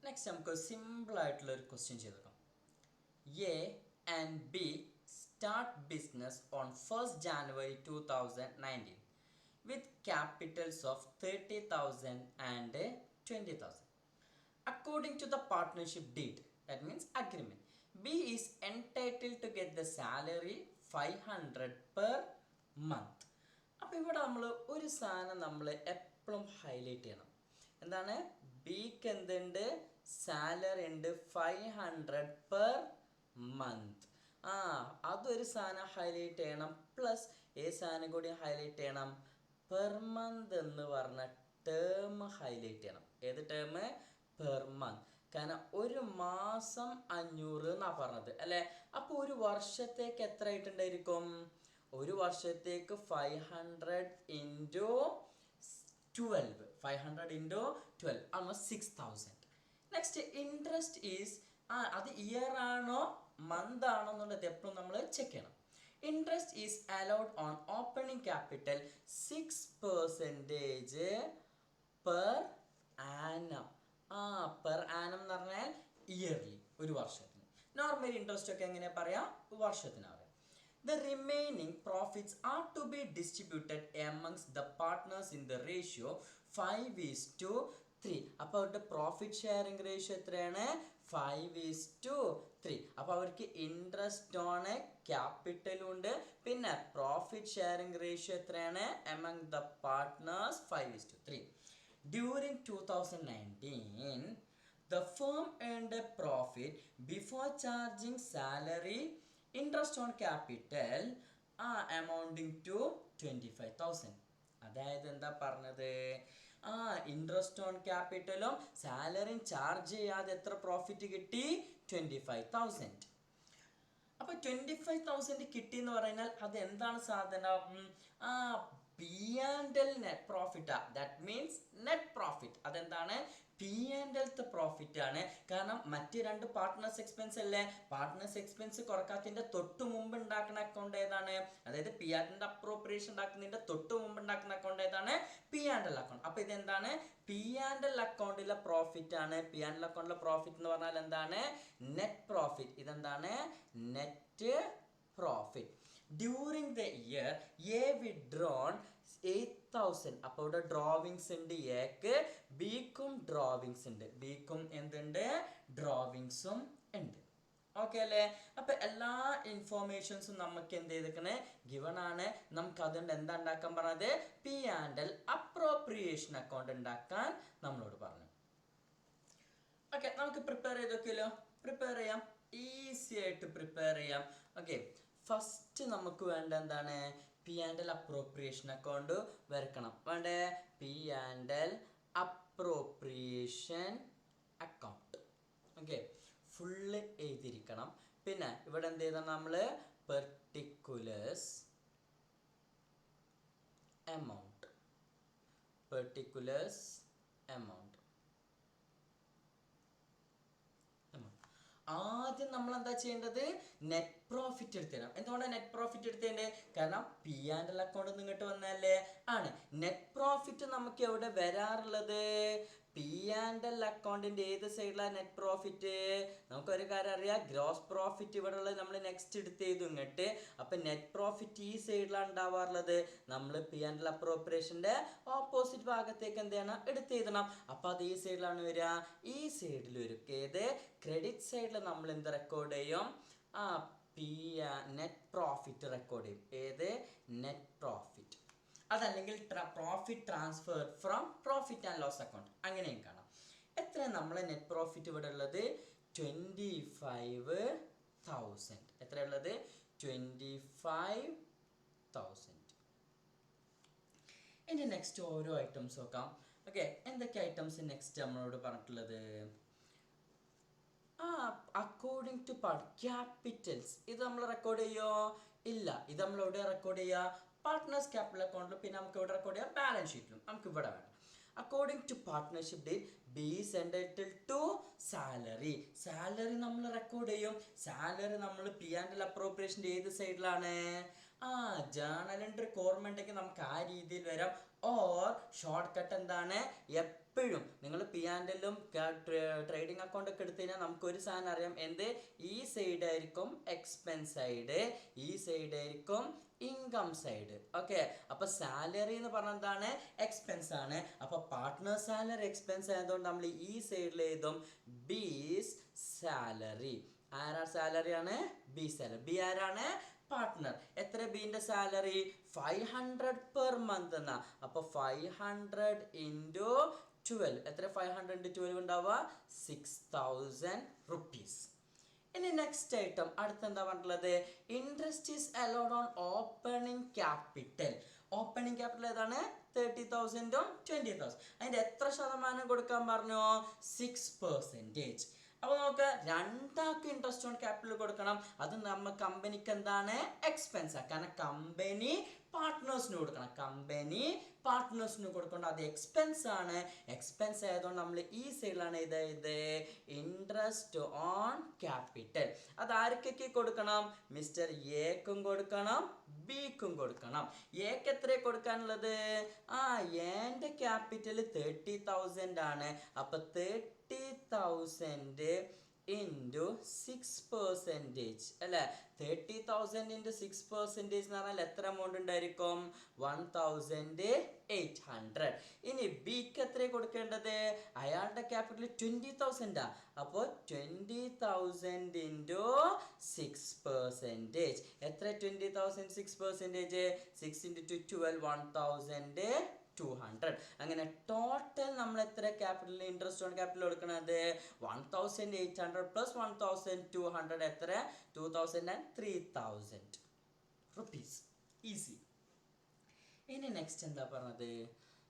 Next നമുക്ക് simple ആയിട്ടുള്ള ഒരു ക്വസ്റ്റ്യൻ ചെയ്തേക്കാം. A and B start business on 1st January 2019 with capitals of 30,000 and 20,000. According to the partnership deed, that means agreement, B is entitled to get the salary 500 per month. അപ്പോൾ ഇവിടെ നമ്മൾ ഒരു സാധനം നമ്മൾ എപ്പോഴും ഹൈലൈറ്റ് ചെയ്യണം. എന്താണ്? ബിക്ക് എന്തുണ്ട്? സാലറി ഉണ്ട് 500 പെർ മന്ത്. അതൊരു സാധനം ഹൈലൈറ്റ് ചെയ്യണം. പ്ലസ് സാധനം കൂടി ഹൈലൈറ്റ് ചെയ്യണം. പെർ മന്ത് എന്ന് പറഞ്ഞ ടേം ഹൈലൈറ്റ് ചെയ്യണം. ഏത് ടേം? Per month. കാരണം ഒരു മാസം 500 എന്നാണ് പറഞ്ഞത് അല്ലേ? അപ്പോൾ ഒരു വർഷത്തേക്ക് എത്ര ആയിട്ടുണ്ടായിരിക്കും? ഒരു വർഷത്തേക്ക് 500 into 12. 500 into 12 almost 6,000. Next interest is അത് ഇയർ ആണോ മന്ത് ആണോ എന്നുള്ളത് എപ്പോഴും നമ്മൾ ചെക്ക് ചെയ്യണം. Interest is allowed on opening capital 6% per annum. Per annum എന്ന് പറഞ്ഞാൽ ഇയർലി, ഒരു വർഷത്തിന്. നോർമൽ ഇൻട്രസ്റ്റ് ഒക്കെ എങ്ങനെ പറയാം? വർഷത്തിനാണ്. The remaining profits are to be distributed amongst the partners in the ratio 5:3. അപ്പോൾ അവരുടെ പ്രോഫിറ്റ് ഷെയറിംഗ് റേഷ്യോ എത്രയാണ്? 5:3. അപ്പോൾ അവർക്ക് ഇൻട്രസ്റ്റ് ഓൺ ക്യാപിറ്റലും ഉണ്ട്, പിന്നെ പ്രോഫിറ്റ് ഷെയറിംഗ് റേഷ്യോ എത്രയാണ്? among the partners 5:3. During 2019, the firm earned a profit before charging salary, interest on capital amounting to 25,000. അതായത് എന്താ പറഞ്ഞത്? ഇൻട്രസ്റ്റ് ഓൺ ക്യാപിറ്റലും സാലറിയും ചാർജ് ചെയ്യാതെ എത്ര പ്രോഫിറ്റ് കിട്ടി? 25,000. അപ്പോൾ 25,000 കിട്ടി എന്ന് പറഞ്ഞാൽ അത് എന്താണ് സാധനം? പി ആൻഡ് എൽ നെറ്റ് പ്രോഫിറ്റാ. That means net profit. അതെന്താണ്? പി ആൻഡ് എൽത്തെ പ്രോഫിറ്റ് ആണ്. കാരണം മറ്റ് രണ്ട് പാർട്ട്നേഴ്സ് എക്സ്പെൻസ് അല്ലേ? പാർട്ട്നേഴ്സ് എക്സ്പെൻസ് കുറക്കാത്തതിൻ്റെ തൊട്ട് മുമ്പ് ഉണ്ടാക്കുന്ന അക്കൗണ്ട് ഏതാണ്? അതായത് പി ആൻഡ് അപ്രോപ്രിയേഷൻ ഉണ്ടാക്കുന്നതിൻ്റെ തൊട്ട് മുമ്പ് ഉണ്ടാക്കുന്ന അക്കൗണ്ട് ഏതാണ്? P and L account. അപ്പോൾ ഇതെന്താണ്? പി ആൻഡ് എൽ അക്കൗണ്ടിലെ പ്രോഫിറ്റ് ആണ്. പി ആൻഡ് എൽ അക്കൗണ്ടിലെ പ്രോഫിറ്റ് എന്ന് പറഞ്ഞാൽ എന്താണ്? Net profit. ഇതെന്താണ്? Net profit. During the year A withdrawn 8,000. അപ്പോൾ ഇവിടെ ഡ്രോവിങ്സ് ഉണ്ട് എക്ക്, ബിക്കും ഡ്രോവിങ്സ് ഉണ്ട്. ബിക്കും എന്തുണ്ട്? ഡ്രോവിങ്സും ഉണ്ട്. ഓക്കെ അല്ലേ? അപ്പം എല്ലാ ഇൻഫോർമേഷൻസും നമുക്ക് എന്ത് ചെയ്തേക്കണേ? ഗിവൺ ആണ്. നമുക്ക് അതുകൊണ്ട് എന്താ ഉണ്ടാക്കാൻ പറഞ്ഞത്? P and L appropriation account ഉണ്ടാക്കാൻ നമ്മളോട് പറഞ്ഞു. ഓക്കെ, നമുക്ക് പ്രിപ്പയർ ചെയ്തൊക്കെയല്ലോ. പ്രിപ്പയർ ചെയ്യാം, ഈസി ആയിട്ട് പ്രിപ്പയർ ചെയ്യാം. ഓക്കെ, ഫസ്റ്റ് നമുക്ക് വേണ്ട എന്താണ്? P and L appropriation account വരക്കണം. വേണ്ടേ? P and L appropriation account. Okay, full എഴുതിയിരിക്കണം. പിന്നെ ഇവിടെ എന്ത് ചെയ്താൽ നമ്മൾ പെർട്ടിക്കുലേഴ്സ് എമൗണ്ട്. Particulars amount. ആദ്യം നമ്മൾ എന്താ ചെയ്യേണ്ടത്? നെറ്റ് പ്രോഫിറ്റ് എടുത്തരണം. എന്തുകൊണ്ടാണ് നെറ്റ് പ്രോഫിറ്റ് എടുത്തേണ്ടത്? കാരണം പി ആൻഡ് എൽ അക്കൗണ്ട് ഇങ്ങോട്ട് വന്നല്ലേ ആണ്. നെറ്റ് പ്രോഫിറ്റ് നമുക്ക് എവിടെ വരാറുള്ളത്? പി ആൻഡ് എൽ അക്കൗണ്ടിൻ്റെ ഏത് സൈഡിലാണ് നെറ്റ് പ്രോഫിറ്റ്? നമുക്കൊരു കാര്യം അറിയാം, ഗ്രോസ് പ്രോഫിറ്റ് ഇവിടെ ഉള്ളത് നമ്മൾ നെക്സ്റ്റ് എടുത്ത് ചെയ്തു ഇങ്ങോട്ട്. അപ്പം നെറ്റ് പ്രോഫിറ്റ് ഈ സൈഡിലാണ് ഉണ്ടാവാറുള്ളത്. നമ്മൾ പി ആൻഡ് എൽ അപ്രോപ്രിയേഷൻ്റെ ഓപ്പോസിറ്റ് ഭാഗത്തേക്ക് എന്ത് ചെയ്യണം? എടുത്ത് എഴുതണം. അപ്പോൾ അത് ഈ സൈഡിലാണ് വരിക. ഈ സൈഡിൽ വരും. ഏത്? ക്രെഡിറ്റ് സൈഡിൽ നമ്മൾ എന്ത് റെക്കോർഡ് ചെയ്യും? നെറ്റ് പ്രോഫിറ്റ് റെക്കോർഡ് ചെയ്യും. ഏത്? Net profit. അതല്ലെങ്കിൽ profit transfer from profit and loss account, അങ്ങനെയും കാണാം. എത്ര നമ്മളെ നെറ്റ് പ്രോഫിറ്റ് ഇവിടെ ഉള്ളത്? 25,000. എത്ര ഉള്ളത്? 25,000. ഇനി നെക്സ്റ്റ് ഓരോ ഐറ്റംസ് നോക്കാം. ഓക്കെ, എന്തൊക്കെ ഐറ്റംസ് നെക്സ്റ്റ് നമ്മളോട് പറഞ്ഞിട്ടുള്ളത്? According to capitals. ഇത് നമ്മൾ റെക്കോർഡ് ചെയ്യോ? ഇല്ല. ഇത് നമ്മൾ എവിടെ റെക്കോർഡ് ചെയ്യുക? പാർട്ട്നേഴ്സ് ക്യാപിറ്റൽ അക്കൗണ്ടിലും പിന്നെ നമുക്ക് ഇവിടെ റെക്കോർഡ് ചെയ്യാം ബാലൻസ് ഷീറ്റിലും. നമുക്ക് ഇവിടെ വേണം. According to partnership deal B is entitled to salary. Salary നമ്മൾ റെക്കോർഡ് ചെയ്യും. സാലറി നമ്മൾ പി ആൻഡ് എൽ അപ്രോപ്രിയേഷൻ്റെ ഏത് സൈഡിലാണ്? ജേർണൽ എൻട്രി ഓർമ്മ ഉണ്ടെങ്കിൽ നമുക്ക് ആ രീതിയിൽ വരാം. ഓർ ഷോർട്ട് കട്ട് എന്താണ്? എപ്പോഴും നിങ്ങൾ പി ആൻഡ് എല്ലും ട്രേഡിംഗ് അക്കൗണ്ട് ഒക്കെ എടുത്തു കഴിഞ്ഞാൽ നമുക്കൊരു സാധനം അറിയാം, എന്ത് ഈ സൈഡ് ആയിരിക്കും എക്സ്പെൻസ് സൈഡ്, ഈ സൈഡ് ആയിരിക്കും ഇൻകം സൈഡ്. ഓക്കെ, അപ്പൊ സാലറി എന്ന് പറഞ്ഞാൽ എന്താണ്, എക്സ്പെൻസ് ആണ്. അപ്പൊ പാർട്ട്ണർ സാലറി എക്സ്പെൻസ് ആയതുകൊണ്ട് നമ്മൾ ഈ സൈഡിൽ എഴുതും ബീസ് സാലറി. ആരാ സാലറി ആണ്, ബി സാലറി. ബി ആരാണ്, പാർട്ട്ണർ. എത്ര ബീന്റെ സാലറി, 500 പെർ മന്ത് എന്നാ. അപ്പൊ 500 ഇൻറ്റു 12, എത്ര 500 ഇൻറ്റു 12 ഉണ്ടാവുക, 6000 റുപ്പീസ്. ഇനി നെക്സ്റ്റ് ഐറ്റം അടുത്ത് എന്താ പറഞ്ഞിട്ടുള്ളത്, interest is allowed on opening capital. Opening capital ഏതാണ്, 30,000 20,000. അതിന്റെ എത്ര ശതമാനം കൊടുക്കാൻ പറഞ്ഞു, 6%. അപ്പൊ നമുക്ക് രണ്ടാൾക്ക് ഇൻട്രസ്റ്റ് ഓൺ ക്യാപിറ്റൽ കൊടുക്കണം. അത് നമ്മ കമ്പനിക്ക് എന്താണ്, എക്സ്പെൻസ്. കാരണം കമ്പനി പാർട്ട്നേഴ്സിന് കൊടുക്കണം, കമ്പനി പാർട്ട്നേഴ്സിന് കൊടുക്കണം, അത് എക്സ്പെൻസ് ആണ്. എക്സ്പെൻസ് ആയതുകൊണ്ട് നമ്മൾ ഈ സൈഡിലാണ് ഇത് ഇൻട്രസ്റ്റ് ഓൺ ക്യാപിറ്റൽ. അത് ആർക്കൊക്കെ കൊടുക്കണം, മിസ്റ്റർ എക്കും കൊടുക്കണം, ബിക്കും കൊടുക്കണം. എക്ക് എത്ര കൊടുക്കാനുള്ളത്, എന്റെ ക്യാപിറ്റൽ 30,000 ആണ്. അപ്പൊ 30,000 ഇൻറ്റു 6% അല്ലെ. 30,000 ഇൻറ്റു 6% എന്ന് പറഞ്ഞാൽ എത്ര എമൗണ്ട് ഉണ്ടായിരിക്കും, 1,800. ഇനി ബിക്ക് എത്ര കൊടുക്കേണ്ടത്, അയാളുടെ ക്യാപിറ്റൽ 20,000. അപ്പോൾ 20,000 ഇൻറ്റു 6%. എത്ര 20,000 6%, 6 ഇൻറ്റു 12 1,200. അങ്ങനെ ടോട്ടൽ നമ്മൾ എത്ര ക്യാപിറ്റൽ ഇൻട്രസ്റ്റ് ഓൺ ക്യാപിറ്റൽ കൊടുക്കുന്നത്, 1,800 പ്ലസ് 1,200 എത്ര, 2,000 and 3,000 റുപ്പീസ്. ഈസി. ഇനി നെക്സ്റ്റ് എന്താ പറഞ്ഞത്,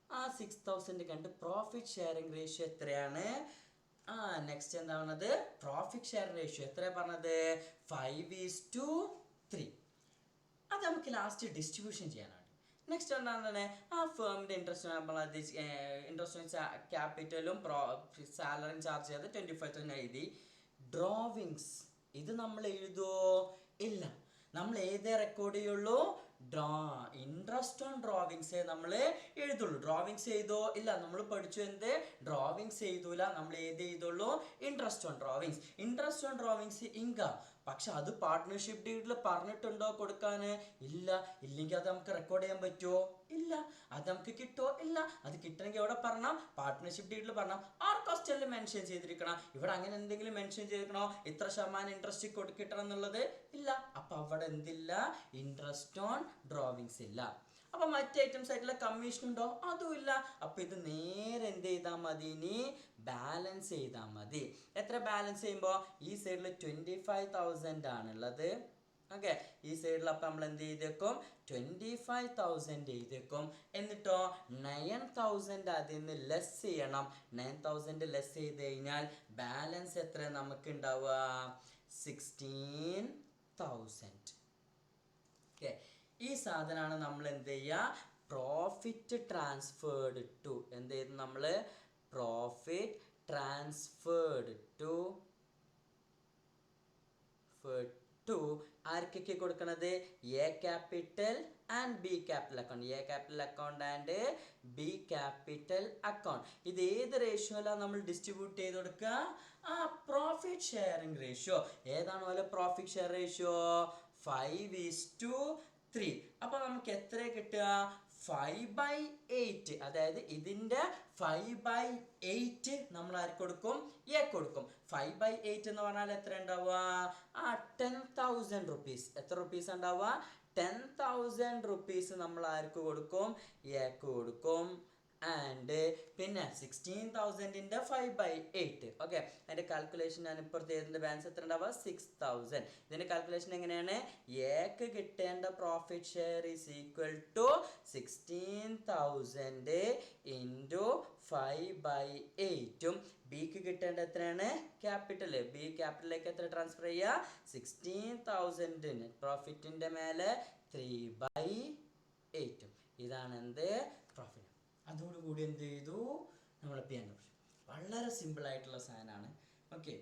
6,000 കണ്ട് പ്രോഫിറ്റ് ഷെയറിംഗ് റേഷ്യോ എത്രയാണ്. നെക്സ്റ്റ് എന്താ പറഞ്ഞത്, പ്രോഫിറ്റ് ഷെയർ റേഷ്യോ എത്ര പറഞ്ഞത്, 5:3. അത് നമുക്ക് ലാസ്റ്റ് ഡിസ്ട്രിബ്യൂഷൻ ചെയ്യാനാണ്. നെക്സ്റ്റ് എന്താണ്, ഫേമിൻ്റെ ഇൻട്രസ്റ്റ് ക്യാപിറ്റലും സാലറിയും ചാർജ് ചെയ്ത് 25,000 എഴുതി. ഡ്രോവിങ്സ് ഇത് നമ്മൾ എഴുതുമോ, ഇല്ല. നമ്മൾ ഏതേ റെക്കോർഡ് ചെയ്യുള്ളൂ, ഇൻട്രസ്റ്റ് ഓൺ ഡ്രോവിങ്സ് നമ്മൾ എഴുതുള്ളൂ. ഡ്രോവിങ്സ് എഴുതോ, ഇല്ല. നമ്മൾ പഠിച്ചു എന്ത്, ഡ്രോവിങ്സ് എഴുതൂല. നമ്മൾ ഏത് എഴുതുള്ളൂ, interest on drawings. Interest on drawings income. പക്ഷെ അത് പാർട്ട്ണർഷിപ്പ് ഡീഡിൽ പറഞ്ഞിട്ടുണ്ടോ കൊടുക്കാൻ, ഇല്ല. ഇല്ലെങ്കിൽ അത് നമുക്ക് റെക്കോർഡ് ചെയ്യാൻ പറ്റുമോ, ഇല്ല. അത് നമുക്ക് കിട്ടുമോ, ഇല്ല. അത് കിട്ടണമെങ്കിൽ എവിടെ പറഞ്ഞാൽ, പാർട്ട്ണർഷിപ്പ് ഡീഡിൽ പറഞ്ഞാൽ ആ ക്വസ്റ്റ്യനിൽ മെൻഷൻ ചെയ്തിരിക്കണം. ഇവിടെ അങ്ങനെ എന്തെങ്കിലും മെൻഷൻ ചെയ്തിരിക്കണോ, ഇത്ര ശതമാനം ഇൻട്രസ്റ്റ് കിട്ടണം എന്നുള്ളത്, ഇല്ല. അപ്പൊ അവിടെ എന്തില്ല, ഇൻട്രസ്റ്റ് ഓൺ ഡ്രോവിങ്സ് ഇല്ല. അപ്പൊ മറ്റ് ഐറ്റംസ് ആയിട്ടുള്ള കമ്മീഷൻ ഉണ്ടോ, അതും ഇല്ല. അപ്പൊ ഇത് നേരെ എന്ത് ചെയ്താൽ മതി, ഇനി ബാലൻസ് ചെയ്താൽ മതി. എത്ര ബാലൻസ് ചെയ്യുമ്പോൾ, ഈ സൈഡിൽ 25,000 ആണുള്ളത്. ഓക്കെ, ഈ സൈഡിൽ അപ്പം നമ്മൾ എന്ത് ചെയ്തേക്കും, 25,000 എഴുതേക്കും. എന്നിട്ടോ 9,000 അതിൽ നിന്ന് ലെസ് ചെയ്യണം. 9,000 ലെസ് ചെയ്ത് കഴിഞ്ഞാൽ ബാലൻസ് എത്ര നമുക്ക് ഉണ്ടാവുക, 16,000. ഓക്കെ, ഈ സാധനമാണ് നമ്മൾ എന്ത് ചെയ്യുക, പ്രോഫിറ്റ് ട്രാൻസ്ഫേർഡ് ടു, എന്ത് ചെയ്തു നമ്മൾ, പ്രോഫിറ്റ് ട്രാൻസ്ഫേർഡ് ടു ആർക്കൊക്കെ കൊടുക്കണത്, A capital and B capital account. A capital account and B capital account. ഇത് ഏത് റേഷ്യോയിലാണ് നമ്മൾ ഡിസ്ട്രിബ്യൂട്ട് ചെയ്ത് കൊടുക്കുക, പ്രോഫിറ്റ് ഷെയറിംഗ് റേഷ്യോ. ഏതാണ് പോലെ പ്രോഫിറ്റ് ഷെയർ റേഷ്യോ, 5:3. അപ്പൊ നമുക്ക് എത്ര കിട്ടുക, 5/8. അതായത് ഇതിന്റെ 5/8 നമ്മൾ ആർക്ക് കൊടുക്കും, എ കൊടുക്കും. 5/8 എന്ന് പറഞ്ഞാൽ എത്ര ഉണ്ടാവുക, 10,000 റുപ്പീസ്. എത്ര റുപ്പീസ് ഉണ്ടാവുക, 10,000 റുപ്പീസ് നമ്മൾ ആർക്ക് കൊടുക്കും, എക്ക് കൊടുക്കും. ആൻഡ് പിന്നെ 16,000 5/8. ഓക്കെ, അതിന്റെ കാൽക്കുലേഷൻ ഞാൻ ഇപ്പുറത്ത് ചെയ്തതിന്റെ ബാലൻസ് എത്ര ഉണ്ടാവുക, 6,000. ഇതിന്റെ കാൽക്കുലേഷൻ എങ്ങനെയാണ്, എക്ക് കിട്ടേണ്ട profit share is equal to 16,000 into 5/8. ബിക്ക് കിട്ടേണ്ട എത്രയാണ്, ക്യാപിറ്റൽ. ബി ക്യാപിറ്റലിലേക്ക് എത്ര ട്രാൻസ്ഫർ ചെയ്യുക, 16,000 നെറ്റ് പ്രോഫിറ്റിന്റെ മേലെ 3/8. ഇതാണ് എന്ത്, പ്രോഫിറ്റ്. അതോടുകൂടി എന്ത് ചെയ്തു, നമ്മൾ പി ആൻഡ് എൽ. വളരെ സിമ്പിൾ ആയിട്ടുള്ള സാധനമാണ്. ഓക്കെ.